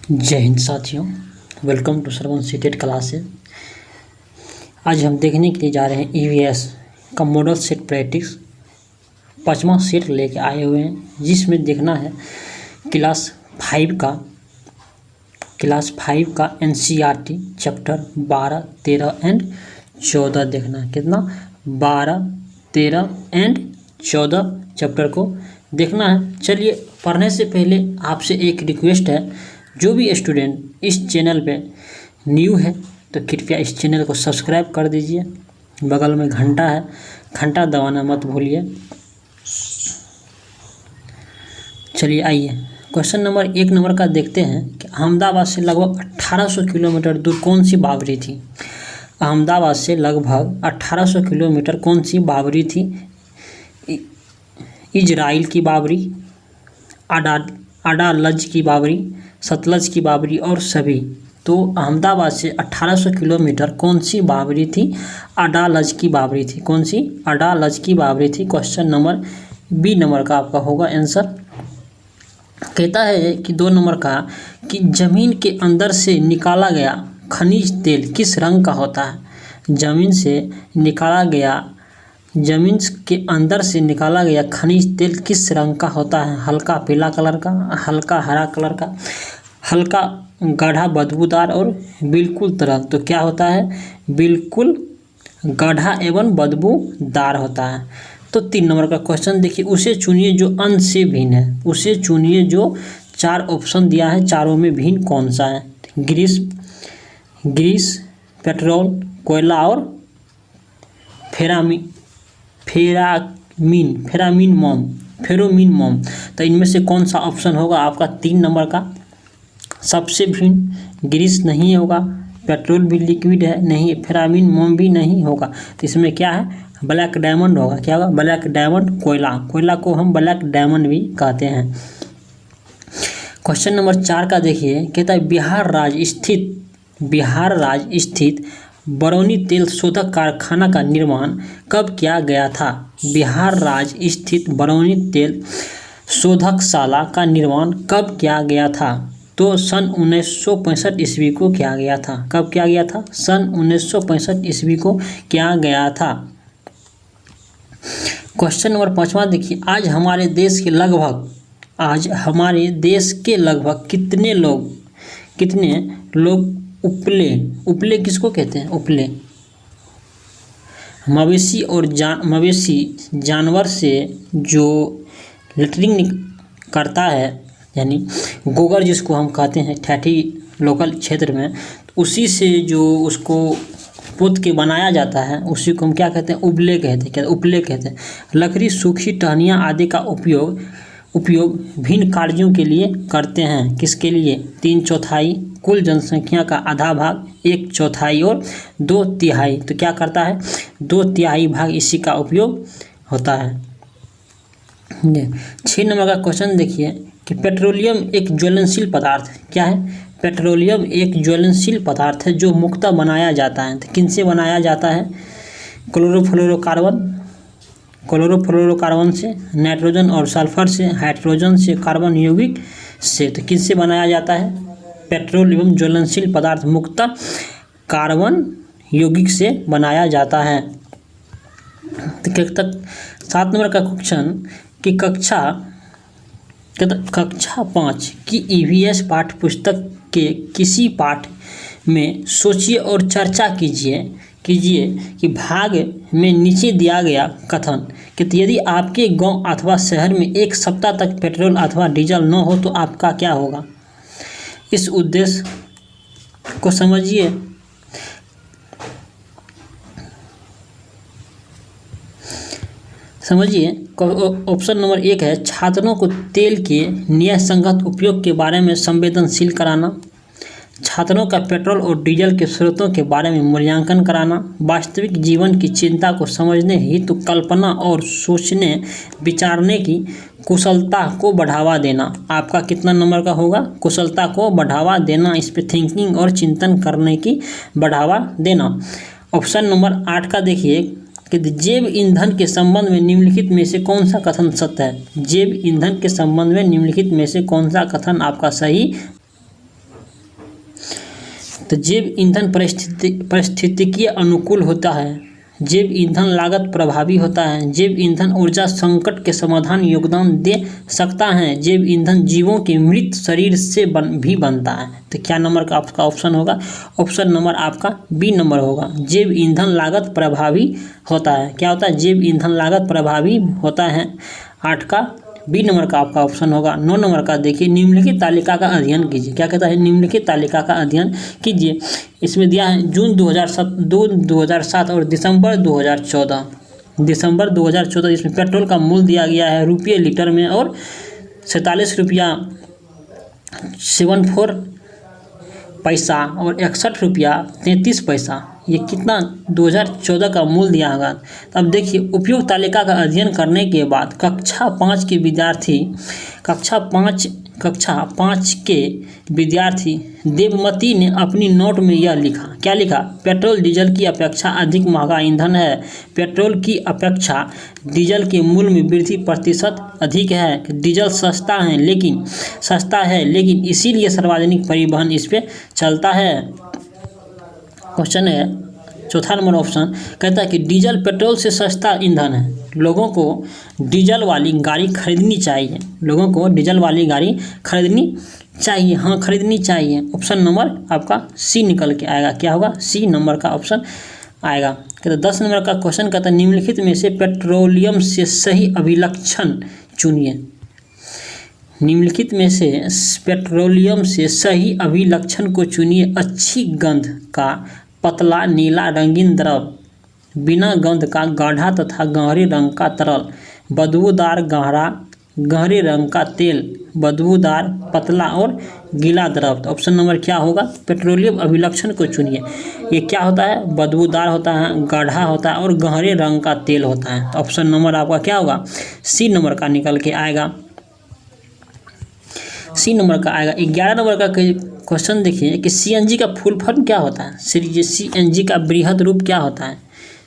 जय हिंद साथियों, welcome to Shravan CTET classes. आज हम देखने के लिए जा रहे हैं ईवीएस का मॉडल सेट प्रैक्टिस 5वां सेट लेके आए हुए हैं, जिसमें देखना है क्लास 5 का एनसीईआरटी चैप्टर 12, 13 एंड 14 देखना है। कितना? 12, 13 एंड 14 चैप्टर को देखना है। चलिए, पढ़ने से पहले आपसे एक रिक्वेस्ट है, जो भी स्टूडेंट इस चैनल पे न्यू है तो कृपया इस चैनल को सब्सक्राइब कर दीजिए। बगल में घंटा है, घंटा दबाना मत भूलिए। चलिए आइए, क्वेश्चन नंबर 1 नंबर का देखते हैं कि अहमदाबाद से लगभग 1800 किलोमीटर दूर कौन सी बावरी थी। अहमदाबाद से लगभग 1800 किलोमीटर कौन सी बावरी थी? इजराइल की बावरी, अडालज की बावरी, सतलज की बावरी और सभी। तो अहमदाबाद से 1800 किलोमीटर कौन सी बावरी थी? अडालज की बावरी थी। कौन सी? अडालज की बावरी थी। क्वेश्चन नंबर बी नंबर का आपका होगा आंसर। कहता है कि 2 नंबर का कि जमीन के अंदर से निकाला गया खनिज तेल किस रंग का होता है? जमीन के अंदर से निकाला गया खनिज तेल किस रंग का होता है? हल्का पीला कलर का, हल्का हरा कलर का, हल्का गाढ़ा बदबूदार और बिल्कुल तरल। तो क्या होता है? बिल्कुल गाढ़ा एवं बदबूदार होता है। तो 3 नंबर का क्वेश्चन देखिए, उसे चुनिए जो अंश से भिन्न है। उसे चुनिए जो 4 ऑप्शन दिया है, चारों में भिन्न कौन सा है? ग्रीस, पेट्रोल, कोयला और फेरोमिन मोम। तो इनमें से कौन सा ऑप्शन होगा आपका 3 नंबर का? सबसे भिन्न ग्रीस नहीं होगा, पेट्रोल भी लिक्विड है नहीं, फेरामिन मोम भी नहीं होगा। तो इसमें क्या है? ब्लैक डायमंड होगा। क्या होगा? Black diamond. कोयला को हम ब्लैक डायमंड भी कहते हैं। क्वेश्चन नंबर 4 का देखिए, कहता है बिहार राज्य स्थित बरौनी तेल शोधक कारखाना का निर्माण कब किया गया था? बिहार राज्य स्थित बरौनी तेल शोधकशाला का निर्माण कब किया गया था? तो सन 1965 ईस्वी को किया गया था। कब किया गया था? सन 1965 ईस्वी को किया गया था। क्वेश्चन नंबर 5वां देखिए, आज हमारे देश के लगभग कितने लोग उपले किसको कहते हैं? उपले मवेशी जानवर से जो लेटरिंग करता है, यानी गोबर जिसको हम कहते हैं ठेठी लोकल क्षेत्र में, तो उसी से जो उसको पोत के बनाया जाता है, उसी को हम क्या कहते हैं? उपले कहते हैं। लकड़ी, सूखी टहनियाँ आदि का उपयोग भिन्न कार्यों के लिए करते हैं। किसके लिए? 3/4 कुल जनसंख्या का आधा भाग, 1/4 और 2/3। तो क्या करता है? 2/3 भाग इसी का उपयोग होता है। 6 नंबर का क्वेश्चन देखिए कि पेट्रोलियम एक ज्वलनशील पदार्थ है। क्या है? पेट्रोलियम एक ज्वलनशील पदार्थ है जो मुख्यतः बनाया जाता है। तो किनसे बनाया जाता है? क्लोरोफ्लोरोकार्बन से, नाइट्रोजन और सल्फर से, हाइड्रोजन से, कार्बन यौगिक से। तो किससे बनाया जाता है? पेट्रोलियम ज्वलनशील पदार्थ मुख्यतः कार्बन यौगिक से बनाया जाता है। तो 7 नंबर का क्वेश्चन कि कक्षा 5 की ईवीएस पाठ्यपुस्तक के किसी पाठ में सोचिए और चर्चा कीजिए कि भाग में नीचे दिया गया कथन कि यदि आपके गांव अथवा शहर में 1 सप्ताह तक पेट्रोल अथवा डीजल न हो तो आपका क्या होगा? इस उद्देश्य को समझिए। ऑप्शन नंबर 1 है, छात्रों को तेल के न्यायसंगत उपयोग के बारे में संवेदनशील कराना, छात्रों का पेट्रोल और डीजल के स्रोतों के बारे में मूल्यांकन कराना, वास्तविक जीवन की चिंता को समझने हेतु कल्पना और सोचने विचारने की कुशलता को बढ़ावा देना। आपका कितना नंबर का होगा? कुशलता को बढ़ावा देना, इस पर थिंकिंग और चिंतन करने की बढ़ावा देना। ऑप्शन नंबर 8 का देखिए कि जैव ईंधन के संबंध में निम्नलिखित में से कौन सा कथन सत्य है? जैव ईंधन के संबंध में निम्नलिखित में से कौन सा कथन आपका सही तो जैव ईंधन पारिस्थितिकीय अनुकूल होता है, जैव ईंधन लागत प्रभावी होता है, जैव ईंधन ऊर्जा संकट के समाधान योगदान दे सकता है, जैव ईंधन जीवों के मृत शरीर से भी बनता है। तो क्या नंबर का आपका ऑप्शन होगा? ऑप्शन नंबर आपका बी नंबर होगा। जैव ईंधन लागत प्रभावी होता है। क्या होता है? जैव ईंधन लागत प्रभावी होता है। 8 का बी नंबर का आपका ऑप्शन होगा। 9 नंबर का देखिए, निम्नलिखित तालिका का अध्ययन कीजिए। क्या कहता है? निम्नलिखित तालिका का अध्ययन कीजिए। इसमें दिया है जून 2007 और दिसंबर 2014। दिसंबर 2014 इसमें पेट्रोल का मूल्य दिया गया है रुपये लीटर में और 47 रुपया 74 पैसा और 61 रुपया 33 पैसा। ये कितना 2014 का मूल्य दिया होगा। अब देखिए, उपयुक्त तालिका का अध्ययन करने के बाद कक्षा 5 के विद्यार्थी देवमती ने अपनी नोट में यह लिखा। क्या लिखा? पेट्रोल डीजल की अपेक्षा अधिक महंगा ईंधन है। पेट्रोल की अपेक्षा डीजल के मूल्य में वृद्धि प्रतिशत अधिक है। डीजल सस्ता है लेकिन इसीलिए सार्वजनिक परिवहन इस पे चलता है। क्वेश्चन है चौथा नंबर ऑप्शन, कहता है कि डीजल पेट्रोल से सस्ता ईंधन है। लोगों को डीजल वाली गाड़ी खरीदनी चाहिए। लोगों को डीजल वाली गाड़ी खरीदनी चाहिए। हाँ, खरीदनी चाहिए। ऑप्शन नंबर आपका सी निकल के आएगा। क्या होगा? सी नंबर का ऑप्शन आएगा। कहते 10 नंबर का क्वेश्चन कहता है निम्नलिखित में से पेट्रोलियम से सही अभिलक्षण चुनिए। निम्नलिखित में से पेट्रोलियम से सही अभिलक्षण को चुनिए। अच्छी गंध का पतला नीला रंगीन द्रव, बिना गंध का गाढ़ा तथा गहरे रंग का तरल, बदबूदार गहरे रंग का तेल, बदबूदार पतला और गीला द्रव। तो ऑप्शन नंबर क्या होगा? पेट्रोलियम अभिलक्षण को चुनिए। ये क्या होता है? बदबूदार होता है, गाढ़ा होता है और गहरे रंग का तेल होता है। तो ऑप्शन नंबर आपका क्या होगा? सी नंबर का निकल के आएगा। सी नंबर का आएगा। 11 नंबर का क्वेश्चन देखिए कि सीएनजी का फुल फॉर्म क्या होता है? सीएनजी का बृहद रूप क्या होता है?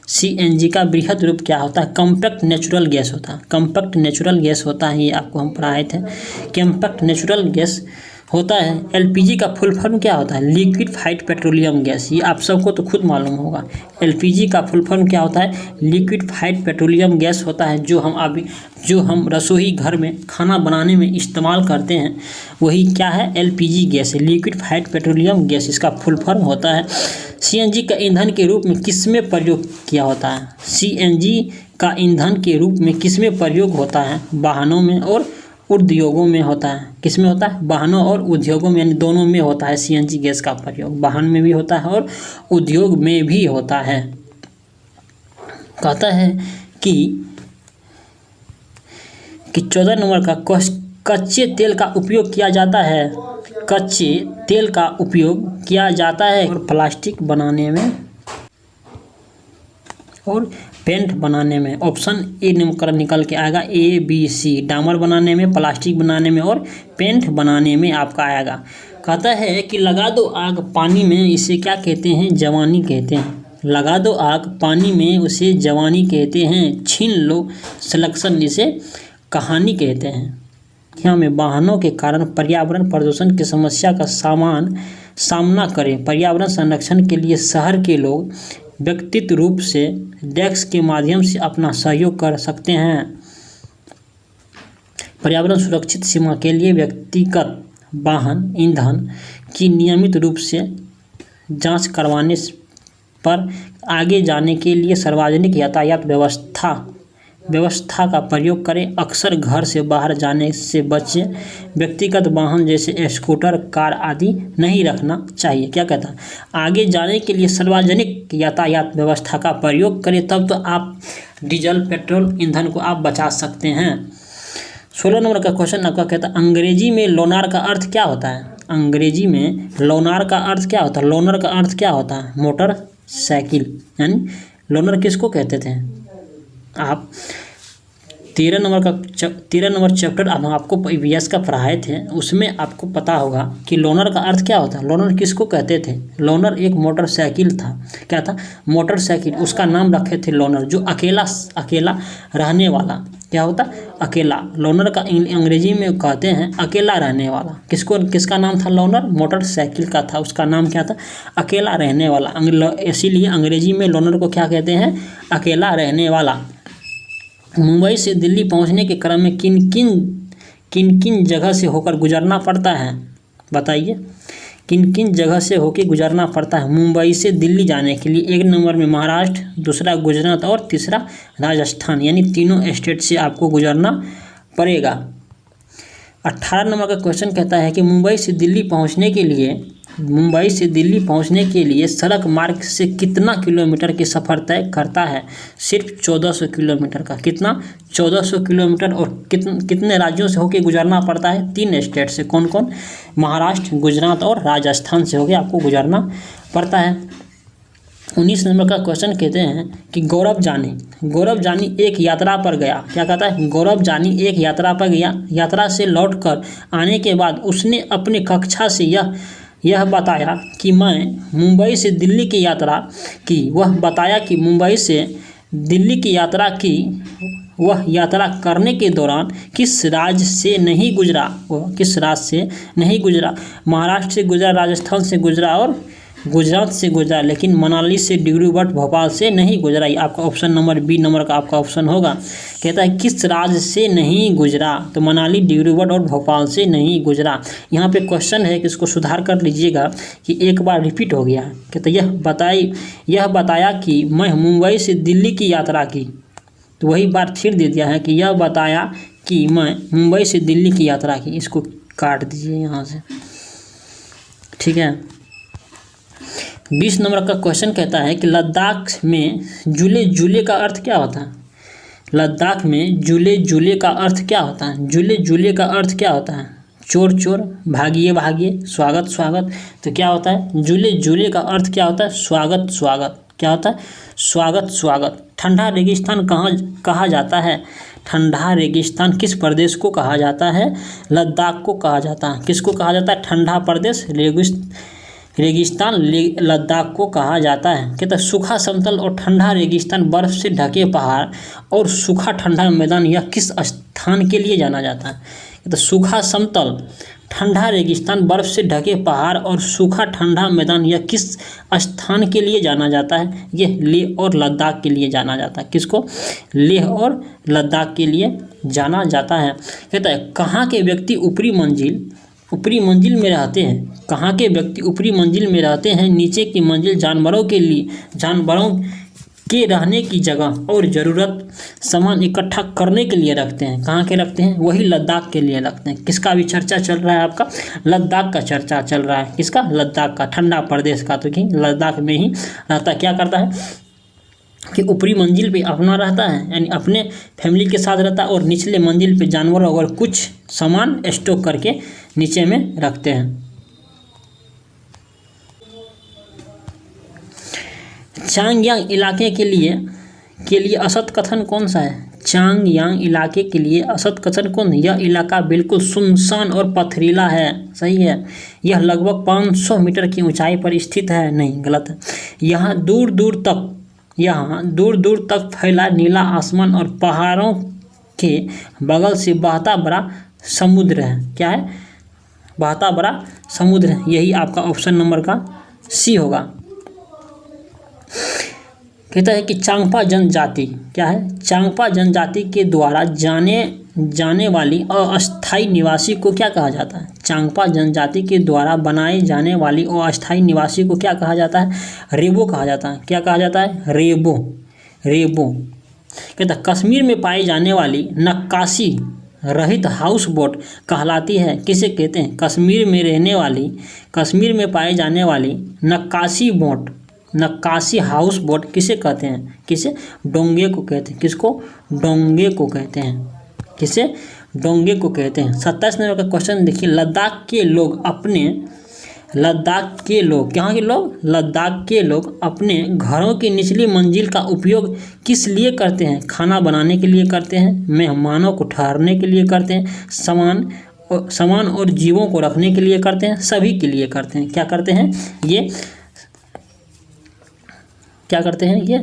सीएनजी का बृहद रूप क्या होता है? कॉम्पैक्ट नेचुरल गैस होता है। कॉम्पैक्ट नेचुरल गैस होता है, ये आपको हम पढ़ाए थे। कॉम्पैक्ट नेचुरल गैस होता है। एलपीजी का फुल फॉर्म क्या होता है? Liquefied petroleum gas. ये आप सबको तो खुद मालूम होगा। एलपीजी का फुल फॉर्म क्या होता है? लिक्विफाइड पेट्रोलियम गैस होता है। जो हम रसोई घर में खाना बनाने में इस्तेमाल करते हैं वही क्या है? एलपीजी गैस है, लिक्विफाइड पेट्रोलियम गैस इसका फुल फॉर्म होता है। सीएनजी का ईंधन के रूप में किसमें प्रयोग किया होता है? सीएनजी का ईंधन के रूप में किसमें प्रयोग होता है? वाहनों में और उद्योगों में होता है। किसमें होता है? वाहनों और उद्योगों में, यानी दोनों में होता है सीएनजी गैस का प्रयोग। वाहन में भी होता है और उद्योग में भी होता है। कहता है कि 14 नंबर का कच्चे तेल का उपयोग किया जाता है। कच्चे तेल का उपयोग किया जाता है प्लास्टिक बनाने में और पेंट बनाने में। ऑप्शन ए निकल के आएगा। A B C. डामर बनाने में, प्लास्टिक बनाने में और पेंट बनाने में आपका आएगा। कहता है कि लगा दो आग पानी में, इसे क्या कहते हैं? जवानी कहते हैं। लगा दो आग पानी में, उसे जवानी कहते हैं। छीन लो सिलेक्शन, इसे कहानी कहते हैं। यहाँ में वाहनों के कारण पर्यावरण प्रदूषण की समस्या का सामना करें। पर्यावरण संरक्षण के लिए शहर के लोग व्यक्तिगत रूप से डेस्क के माध्यम से अपना सहयोग कर सकते हैं। पर्यावरण सुरक्षित सीमा के लिए व्यक्तिगत वाहन ईंधन की नियमित रूप से जांच करवाने पर आगे जाने के लिए सार्वजनिक यातायात व्यवस्था का प्रयोग करें। अक्सर घर से बाहर जाने से बचें। व्यक्तिगत वाहन जैसे स्कूटर, कार आदि नहीं रखना चाहिए। क्या कहता है? आगे जाने के लिए सार्वजनिक यातायात व्यवस्था का प्रयोग करें, तब तो आप डीजल पेट्रोल ईंधन को आप बचा सकते हैं। 16 नंबर का क्वेश्चन आपका कहता है अंग्रेजी में लोनार का अर्थ क्या होता है? अंग्रेजी में लोनार का अर्थ क्या होता है? लोनर का अर्थ क्या होता है? मोटरसाइकिल। यानी लोनर किसको कहते थे? आप 13 नंबर चैप्टर हम आपको ईवीएस का पढ़ाए थे, उसमें आपको पता होगा कि लोनर का अर्थ क्या होता है। लोनर किसको कहते थे? लोनर एक मोटरसाइकिल था। क्या था? मोटरसाइकिल। उसका नाम रखे थे लोनर, जो अकेला रहने वाला क्या होता है? अकेला। लोनर का अंग्रेजी में कहते हैं अकेला रहने वाला। किसका नाम था लोनर? मोटरसाइकिल का था, उसका नाम क्या था? अकेला रहने वाला। इसीलिए अंग्रेजी में लोनर को क्या कहते हैं? अकेला रहने वाला। मुंबई से दिल्ली पहुंचने के क्रम में किन किन जगह से होकर गुजरना पड़ता है? बताइए, किन किन जगह से होकर गुजरना पड़ता है मुंबई से दिल्ली जाने के लिए? 1 नंबर में महाराष्ट्र, दूसरा गुजरात और तीसरा राजस्थान, यानी तीनों स्टेट से आपको गुजरना पड़ेगा। 18 नंबर का क्वेश्चन कहता है कि मुंबई से दिल्ली पहुंचने के लिए सड़क मार्ग से कितना किलोमीटर की सफ़र तय करता है? सिर्फ 1400 किलोमीटर का। कितना? 1400 किलोमीटर। और कितने राज्यों से होकर गुजरना पड़ता है? 3 स्टेट से। कौन कौन? महाराष्ट्र, गुजरात और राजस्थान से होकर आपको गुजरना पड़ता है। 19 नंबर का क्वेश्चन कहते हैं कि गौरव जानी एक यात्रा पर गया। क्या कहता है? गौरव जानी एक यात्रा पर गया। यात्रा से लौटकर आने के बाद उसने अपने कक्षा से यह बताया कि मैं मुंबई से दिल्ली की यात्रा की। वह यात्रा करने के दौरान किस राज्य से नहीं गुजरा? महाराष्ट्र से गुजरा, राजस्थान से गुजरा और गुजरात से गुजरा, लेकिन मनाली से डिब्रूगढ़, भोपाल से नहीं गुजरा। ये आपका ऑप्शन नंबर बी नंबर का आपका ऑप्शन होगा। कहता है किस राज्य से नहीं गुजरा? तो मनाली, डिब्रूगढ़ और भोपाल से नहीं गुजरा। यहाँ पे क्वेश्चन है कि इसको सुधार कर लीजिएगा कि एक बार रिपीट हो गया है। कहता यह बताया कि मैं मुंबई से दिल्ली की यात्रा की। तो वही बात फिर दे दिया है कि यह बताया कि मैं मुंबई से दिल्ली की यात्रा की। इसको काट दीजिए यहाँ से, ठीक है। 20 नंबर का क्वेश्चन कहता है कि लद्दाख में जूले का अर्थ क्या होता है? लद्दाख में जूले का अर्थ क्या होता है? जूले का अर्थ क्या होता है? चोर, भागिए, स्वागत। तो क्या होता है? जूले का अर्थ क्या होता है? स्वागत। क्या होता है? स्वागत। ठंडा रेगिस्तान कहा जाता है? ठंडा रेगिस्तान किस प्रदेश को कहा जाता है? लद्दाख को कहा जाता है। किसको कहा जाता है? ठंडा प्रदेश रेगिस्तान लद्दाख को कहा जाता है। कहता है सूखा समतल और ठंडा रेगिस्तान, बर्फ से ढके पहाड़ और सूखा ठंडा मैदान, यह किस स्थान के लिए जाना जाता है? कहता है सूखा समतल, ठंडा रेगिस्तान, बर्फ से ढके पहाड़ और सूखा ठंडा मैदान, यह किस स्थान के लिए जाना जाता है? यह लेह और लद्दाख के लिए जाना जाता है। किसको? लेह और लद्दाख के लिए जाना जाता है। कहता है कहाँ के व्यक्ति ऊपरी मंजिल में रहते हैं? कहाँ के व्यक्ति ऊपरी मंजिल में रहते हैं? नीचे की मंजिल जानवरों के रहने की जगह और ज़रूरत सामान इकट्ठा करने के लिए रखते हैं। कहाँ के रखते हैं? वही लद्दाख के लिए रखते हैं। किसका भी चर्चा चल रहा है? आपका लद्दाख का चर्चा चल रहा है। किसका? लद्दाख का, ठंडा प्रदेश का। तो कि लद्दाख में ही रहता। क्या करता है कि ऊपरी मंजिल पे अपना रहता है, यानी अपने फैमिली के साथ रहता है, और निचले मंजिल पे जानवर और कुछ सामान स्टॉक करके नीचे में रखते हैं। चांगयांग इलाके के लिए असत कथन कौन सा है? चांगयांग इलाके के लिए असत कथन कौन है? यह इलाका बिल्कुल सुनसान और पथरीला है। सही है। यह लगभग 500 मीटर की ऊंचाई पर स्थित है। नहीं, गलत है। यहाँ दूर दूर तक फैला नीला आसमान और पहाड़ों के बगल से बहता बड़ा समुद्र है। क्या है? बहता बड़ा समुद्र है। यही आपका ऑप्शन नंबर का सी होगा। कहता है कि चांगपा जनजाति क्या है? चांगपा जनजाति के द्वारा जाने वाली अस्थायी निवासी को क्या कहा जाता है? चांगपा जनजाति के द्वारा बनाए जाने वाली अस्थायी निवासी को क्या कहा जाता है? रेबो कहा जाता है। क्या कहा जाता है? रेबो। कहता है कश्मीर में पाई जाने वाली नक्काशी रहित हाउस बोट कहलाती है। किसे कहते हैं? कश्मीर में पाई जाने वाली नक्काशी हाउस बोट किसे कहते हैं? किसे? डोंगे को कहते हैं। किसको? डोंगे को कहते हैं। किसे? डोंगे को कहते हैं। 27 नंबर का क्वेश्चन देखिए। लद्दाख के लोग अपने घरों की निचली मंजिल का उपयोग किस लिए करते हैं? खाना बनाने के लिए करते हैं, मेहमानों को ठहरने के लिए करते हैं, सामान और जीवों को रखने के लिए करते हैं, सभी के लिए करते हैं। क्या करते हैं ये?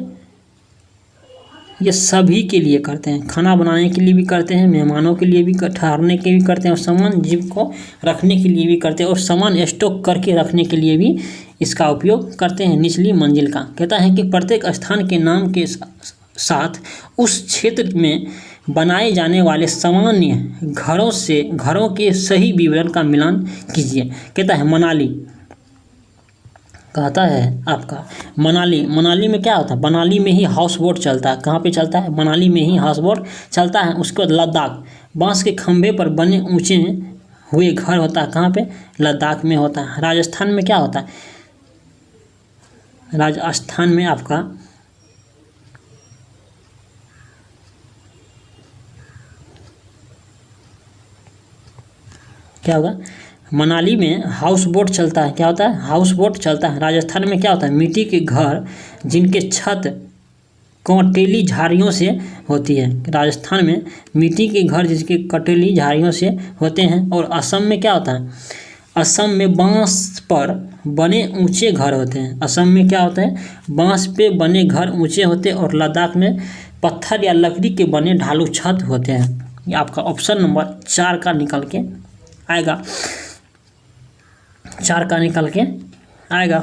ये सभी के लिए करते हैं, खाना बनाने के लिए भी करते हैं, मेहमानों के लिए भी, ठहरने के भी करते हैं, और सामान जीव को रखने के लिए भी करते हैं, और सामान स्टॉक करके रखने के लिए भी इसका उपयोग करते हैं। निचली मंजिल का कहता है कि प्रत्येक स्थान के नाम के साथ उस क्षेत्र में बनाए जाने वाले सामान्य घरों के सही विवरण का मिलान कीजिए। कहता है मनाली, कहता है आपका मनाली में क्या होता है, मनाली में ही हाउस बोट चलता है। कहाँ पे चलता है, मनाली में ही हाउस बोट चलता है। उसके बाद लद्दाख, बांस के खंभे पर बने ऊंचे हुए घर होता है। कहाँ पे, लद्दाख में होता है। राजस्थान में क्या होता है, राजस्थान में आपका क्या होगा, मनाली में हाउस बोट चलता है। क्या होता है, हाउस बोट चलता है। राजस्थान में क्या होता है, मिट्टी के घर जिनके छत कंटीली झाड़ियों से होती है। राजस्थान में मिट्टी के घर जिसके कंटीली झाड़ियों से होते हैं। और असम में क्या होता है, असम में बांस पर बने ऊंचे घर होते हैं। असम में क्या होता है, बांस पे बने घर ऊंचे होते हैं। और लद्दाख में पत्थर या लकड़ी के बने ढालू छत होते हैं। ये आपका ऑप्शन नंबर 4 का निकल के आएगा, 4 का निकल के आएगा।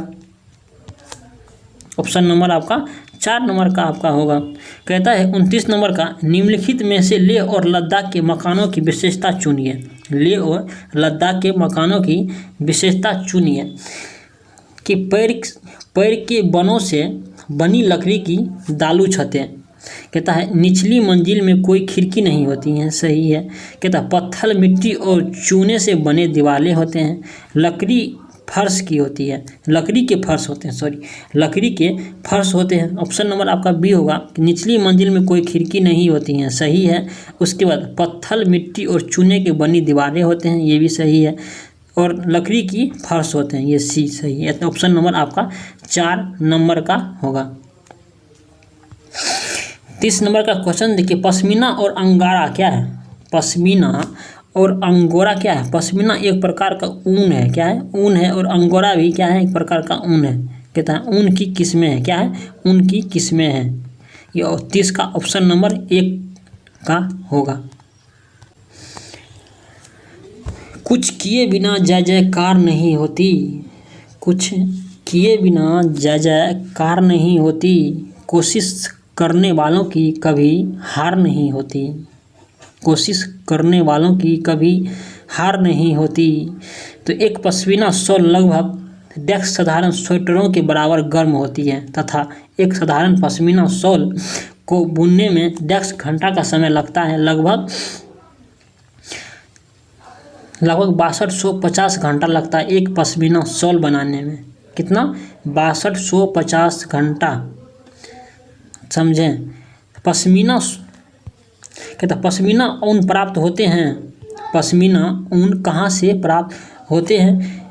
ऑप्शन नंबर आपका 4 नंबर का आपका होगा। कहता है 29 नंबर का, निम्नलिखित में से लेह और लद्दाख के मकानों की विशेषता चुनिए। लेह और लद्दाख के मकानों की विशेषता चुनिए। कि पेड़ के बनों से बनी लकड़ी की दालू छतें। कहता है निचली मंजिल में कोई खिड़की नहीं होती हैं, सही है। कहता है पत्थर, मिट्टी और चूने से बने दीवारें होते हैं। लकड़ी फर्श की होती है, लकड़ी के फर्श होते हैं, लकड़ी के फर्श होते हैं। ऑप्शन नंबर आपका बी होगा कि निचली मंजिल में कोई खिड़की नहीं होती हैं, सही है। उसके बाद पत्थर, मिट्टी और चूने के बनी दीवारें होते हैं, ये भी सही है। और लकड़ी की फर्श होते हैं, ये सी सही है। तो ऑप्शन नंबर आपका 4 नंबर का होगा। 30 नंबर का क्वेश्चन देखिए, पश्मीना और अंगारा क्या है। पश्मीना और अंगोरा क्या है। पश्मीना एक प्रकार का ऊन है, क्या है, ऊन है। और अंगोरा भी क्या है, एक प्रकार का ऊन है। कहता है ऊन की किस्में हैं, क्या है, ऊन की किस्में हैं। ये 30 का ऑप्शन नंबर 1 का होगा। कुछ किए बिना जय जयकार नहीं होती, कुछ किए बिना जय जयकार नहीं होती। कोशिश करने वालों की कभी हार नहीं होती, कोशिश करने वालों की कभी हार नहीं होती। तो एक पश्मीना शॉल लगभग डेढ़ साधारण स्वेटरों के बराबर गर्म होती है तथा एक साधारण पश्मीना शॉल को बुनने में 1.5 घंटा का समय लगता है। लगभग 6250 घंटा लगता है एक पश्मीना शॉल बनाने में। कितना, 6250 घंटा, समझें। पश्मीना, कहता पश्मीना ऊन प्राप्त होते हैं। पश्मीना ऊन कहाँ से प्राप्त होते हैं,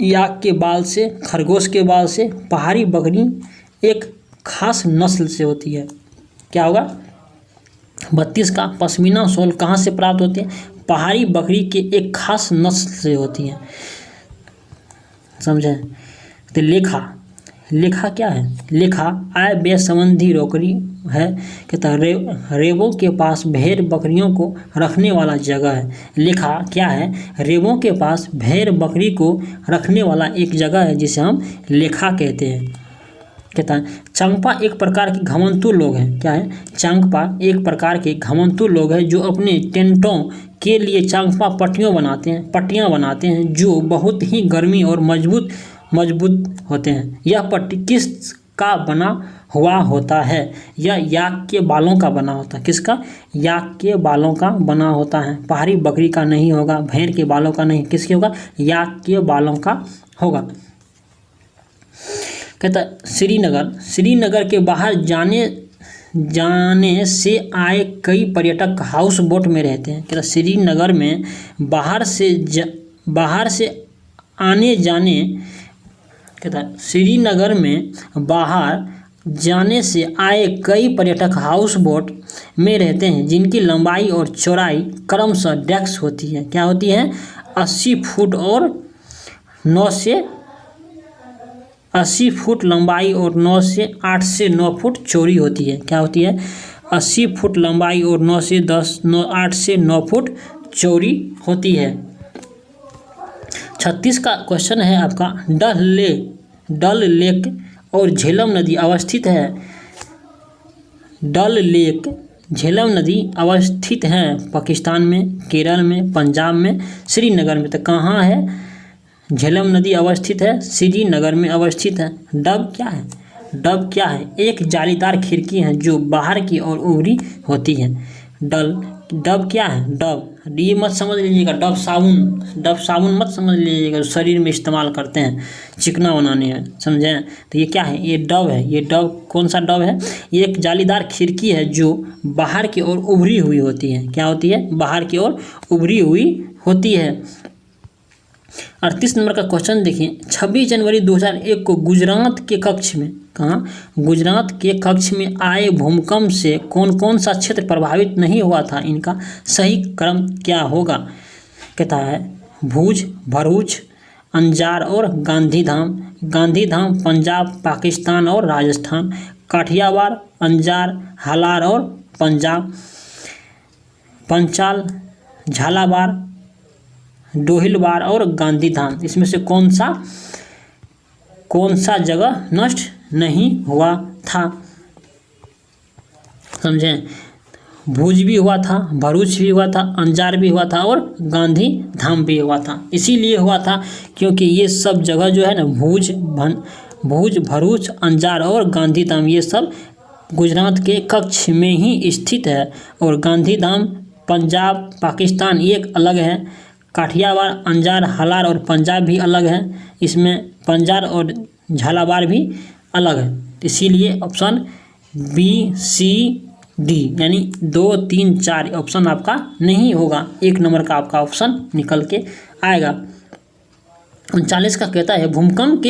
याक के बाल से, खरगोश के बाल से, पहाड़ी बकरी एक खास नस्ल से होती है। क्या होगा, 32 का, पश्मीना शॉल कहाँ से प्राप्त होते हैं, पहाड़ी बकरी के एक खास नस्ल से होती है, समझें। तो लेखा क्या है, लेखा आय व्यय संबंधी रोकड़ी है। कहता है रेबों के पास भेड़ बकरियों को रखने वाला जगह है। लेखा क्या है, रेबों के पास भेड़ बकरी को रखने वाला एक जगह है जिसे हम लेखा कहते हैं। कहता है चांगपा एक प्रकार के घमंतु लोग हैं। क्या है, चांगपा एक प्रकार के घमंतु लोग हैं जो अपने टेंटों के लिए चांगपा पट्टियाँ बनाते हैं जो बहुत ही गर्मी और मजबूत होते हैं। यह पट्टी किस का बना हुआ होता है, यह याक के बालों का बना होता है। किसका, याक के बालों का बना होता है। पहाड़ी बकरी का नहीं होगा, भेड़ के बालों का नहीं, किसके होगा, याक के बालों का होगा। कहता श्रीनगर के बाहर जाने से आए कई पर्यटक हाउस बोट में रहते हैं। कहता श्रीनगर में बाहर से आने जाने, कहता श्रीनगर में बाहर जाने से आए कई पर्यटक हाउस बोट में रहते हैं जिनकी लंबाई और चौड़ाई क्रमशः डेक्स होती है। क्या होती है, 80 फुट और 9 से 80 फुट लंबाई और 8 से 9 फुट चौड़ी होती है। क्या होती है? 80 फुट लंबाई और 8 से 9 फुट चौड़ी होती है। 36 का क्वेश्चन है आपका, डल लेक और झेलम नदी अवस्थित है। डल लेक, झेलम नदी अवस्थित हैं पाकिस्तान में, केरल में, पंजाब में, श्रीनगर में। तो कहाँ है झेलम नदी अवस्थित है? श्रीनगर में अवस्थित है। डब क्या है? डब क्या है? एक जालीदार खिड़की है जो बाहर की ओर उभरी होती है। डब क्या है? डब, ये मत समझ लीजिएगा डब साबुन मत समझ लीजिएगा, शरीर में इस्तेमाल करते हैं चिकना बनाने में, समझें? तो ये क्या है? ये डब है। ये डब कौन सा डब है? ये एक जालीदार खिड़की है जो बाहर की ओर उभरी हुई होती है। क्या होती है? बाहर की ओर उभरी हुई होती है। 38 नंबर का क्वेश्चन देखिए, 26 जनवरी 2001 को गुजरात के कक्ष में, कहाँ? गुजरात के कक्ष में आए भूकंप से कौन कौन सा क्षेत्र प्रभावित नहीं हुआ था? इनका सही क्रम क्या होगा? कहता है भुज, भरूच, अंजार और गांधीधाम। गांधीधाम पंजाब, पाकिस्तान और राजस्थान। काठियावाड़, अंजार, हालार और पंजाब। पंचाल, झालावाड़, डोहिलवाड़ और गांधीधाम। इसमें से कौन सा जगह नष्ट नहीं हुआ था? समझें? भुज भी हुआ था, भरूच भी हुआ था, अंजार भी हुआ था और गांधीधाम भी हुआ था। इसीलिए हुआ था क्योंकि ये सब जगह जो है ना, भुज, भरूच, अंजार और गांधीधाम, ये सब गुजरात के कक्ष में ही स्थित है। और गांधीधाम पंजाब, पाकिस्तान एक अलग है। काठियावाड़, अंजार, हालार और पंजाब भी अलग है। इसमें पंजार और झालावाड़ भी अलग है। इसीलिए ऑप्शन बी, सी, डी यानी 2, 3, 4 ऑप्शन आपका नहीं होगा। 1 नंबर का आपका ऑप्शन निकल के आएगा। 39 का कहता है भूकंप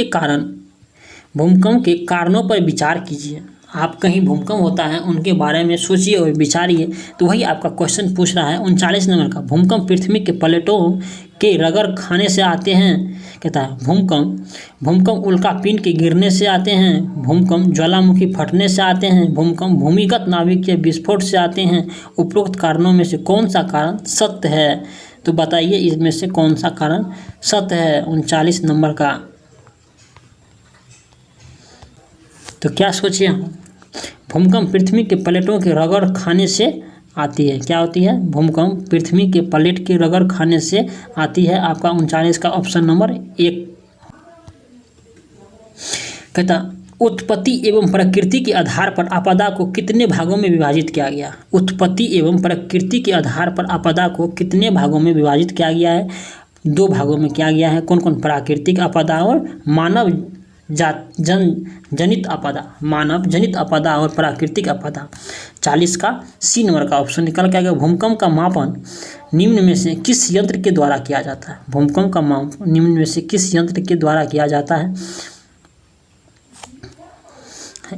के कारणों पर विचार कीजिए। आप कहीं भूकंप होता है उनके बारे में सोचिए और विचारिए। तो वही आपका क्वेश्चन पूछ रहा है 39 नंबर का, भूकंप पृथ्वी के प्लेटों के रगड़ खाने से आते हैं। कहता है भूकंप उल्कापिंड के गिरने से आते हैं। भूकंप ज्वालामुखी फटने से आते हैं। भूकंप भूमिगत नाभिक के विस्फोट से आते हैं। उपरोक्त कारणों में से कौन सा कारण सत्य है? तो बताइए इसमें से कौन सा कारण सत्य है 39 नंबर का? तो क्या सोचिए, भूकंप पृथ्वी के प्लेटों के रगड़ खाने से आती है। क्या होती है? भूकंप पृथ्वी के प्लेट के रगड़ खाने से आती है। आपका 39 का ऑप्शन नंबर 1। कहता उत्पत्ति एवं प्रकृति के आधार पर आपदा को कितने भागों में विभाजित किया गया? उत्पत्ति एवं प्रकृति के आधार पर आपदा को कितने भागों में विभाजित किया गया है? 2 भागों में किया गया है। कौन कौन? प्राकृतिक आपदा और मानव जनित आपदा। मानव जनित आपदा और प्राकृतिक आपदा। 40 का सी नंबर का ऑप्शन निकल के आ गया। भूकंप का मापन निम्न में से किस यंत्र के द्वारा किया जाता है? भूकंप का मापन निम्न में से किस यंत्र के द्वारा किया जाता है?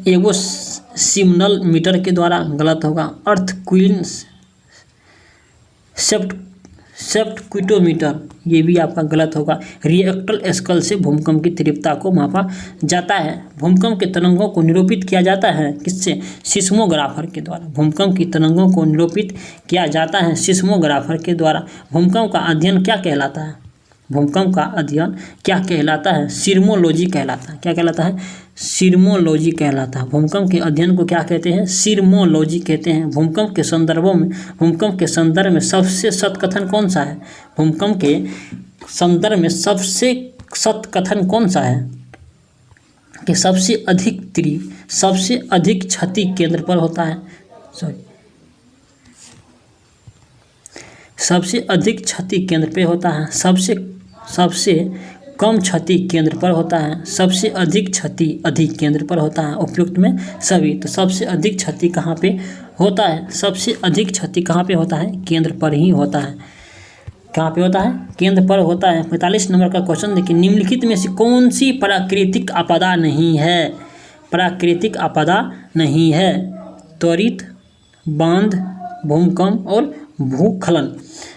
एगो सिग्नल मीटर के द्वारा, गलत होगा। अर्थक्वेक सेप्टिक्विटोमीटर, ये भी आपका गलत होगा। रिएक्टर स्केल से भूकंप की तीव्रता को मापा जाता है। भूकंप के तरंगों को निरूपित किया जाता है किससे? सिस्मोग्राफर के द्वारा। भूकंप की तरंगों को निरूपित किया जाता है सिस्मोग्राफर के द्वारा। भूकंप का अध्ययन क्या कहलाता है? भूकंप का अध्ययन क्या कहलाता है? सिस्मोलॉजी कहलाता है। क्या कहलाता है? सिस्मोलॉजी कहलाता है। भूकंप के अध्ययन को क्या कहते हैं? सिस्मोलॉजी कहते हैं। भूकंप के संदर्भ में सबसे सत कथन कौन सा है? भूकंप के संदर्भ में सबसे सत कथन कौन सा है? कि सबसे अधिक क्षति केंद्र पर होता है। सबसे अधिक क्षति केंद्र पे होता है। सबसे कम क्षति केंद्र पर होता है। सबसे अधिक क्षति अधिक केंद्र पर होता है। उपयुक्त में सभी। तो सबसे अधिक क्षति कहाँ पे होता है? सबसे अधिक क्षति कहाँ पे होता है? केंद्र पर ही होता है। कहाँ पे होता है? केंद्र पर होता है। 45 नंबर का क्वेश्चन देखिए, निम्नलिखित में से कौन सी प्राकृतिक आपदा नहीं है? प्राकृतिक आपदा नहीं है। त्वरित, बांध, भूकंप और भूस्खलन।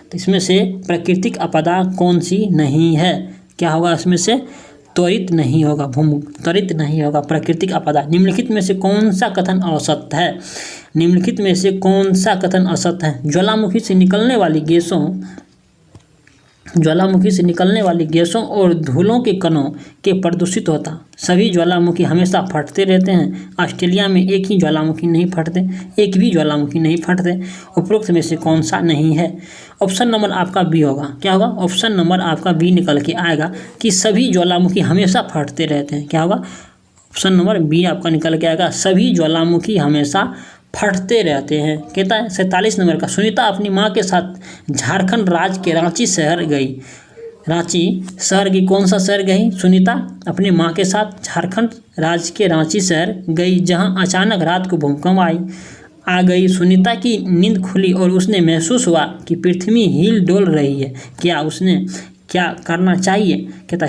तो इसमें से प्राकृतिक आपदा कौन सी नहीं है? क्या होगा इसमें से? त्वरित नहीं होगा, भूमुक्त त्वरित नहीं होगा। प्राकृतिक आपदा, निम्नलिखित में से कौन सा कथन असत्य है? निम्नलिखित में से कौन सा कथन असत्य है? ज्वालामुखी से निकलने वाली गैसों और धूलों के कणों के प्रदूषित होता। सभी ज्वालामुखी हमेशा फटते रहते हैं। ऑस्ट्रेलिया में एक भी ज्वालामुखी नहीं फटते। उपरोक्त में से कौन सा नहीं है? ऑप्शन नंबर आपका बी होगा। क्या होगा? ऑप्शन नंबर आपका बी निकल के आएगा कि सभी ज्वालामुखी हमेशा फटते रहते हैं। क्या होगा? ऑप्शन नंबर बी आपका निकल के आएगा, सभी ज्वालामुखी हमेशा फटते रहते हैं। कहता है 47 नंबर का, सुनीता अपनी माँ के साथ झारखंड राज्य के रांची शहर गई। रांची शहर की कौन सा शहर गई? सुनीता अपनी माँ के साथ झारखंड राज्य के रांची शहर गई, जहां अचानक रात को भूकंप आ गई। सुनीता की नींद खुली और उसने महसूस हुआ कि पृथ्वी हिल डोल रही है। क्या उसने क्या करना चाहिए? कहता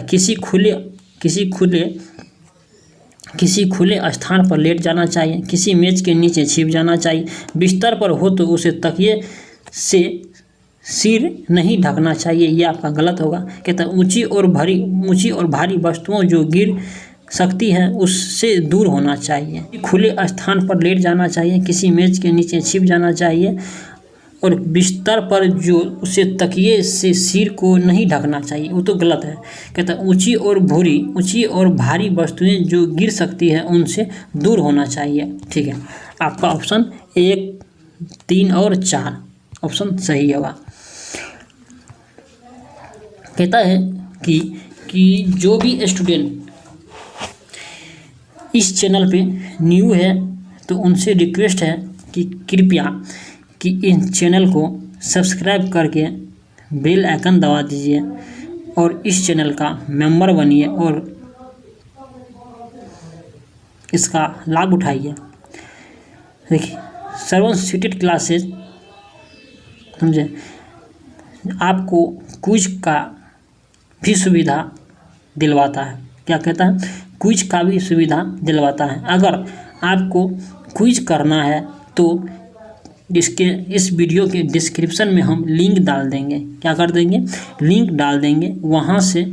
किसी खुले स्थान पर लेट जाना चाहिए, किसी मेज के नीचे छिप जाना चाहिए, बिस्तर पर हो तो उसे तकिए से सिर नहीं ढकना चाहिए। यह आपका गलत होगा। कहता है ऊंची और भारी वस्तुओं जो गिर सकती है उससे दूर होना चाहिए, खुले स्थान पर लेट जाना चाहिए, किसी मेज के नीचे छिप जाना चाहिए और बिस्तर पर जो उसे तकिए से सिर को नहीं ढकना चाहिए। वो तो गलत है। कहता है ऊंची और भारी वस्तुएं जो गिर सकती है उनसे दूर होना चाहिए। ठीक है, आपका ऑप्शन 1, 3 और 4 ऑप्शन सही होगा। कहता है कि जो भी स्टूडेंट इस चैनल पे न्यू है तो उनसे रिक्वेस्ट है कि कृपया कि इस चैनल को सब्सक्राइब करके बेल आइकन दबा दीजिए और इस चैनल का मेंबर बनिए और इसका लाभ उठाइए। देखिए, सर्वन सीटेड क्लासेज समझे आपको क्विज का भी सुविधा दिलवाता है। क्या कहता है? क्विज का भी सुविधा दिलवाता है। अगर आपको क्विज करना है तो इस वीडियो के डिस्क्रिप्शन में हम लिंक डाल देंगे। क्या कर देंगे? लिंक डाल देंगे। वहाँ से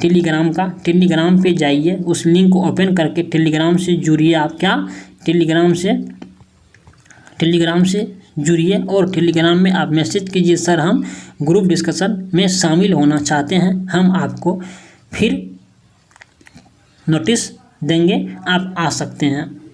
टेलीग्राम पे जाइए, उस लिंक को ओपन करके टेलीग्राम से जुड़िए। आप क्या टेलीग्राम से जुड़िए और टेलीग्राम में आप मैसेज कीजिए, सर हम ग्रुप डिस्कशन में शामिल होना चाहते हैं। हम आपको फिर नोटिस देंगे, आप आ सकते हैं।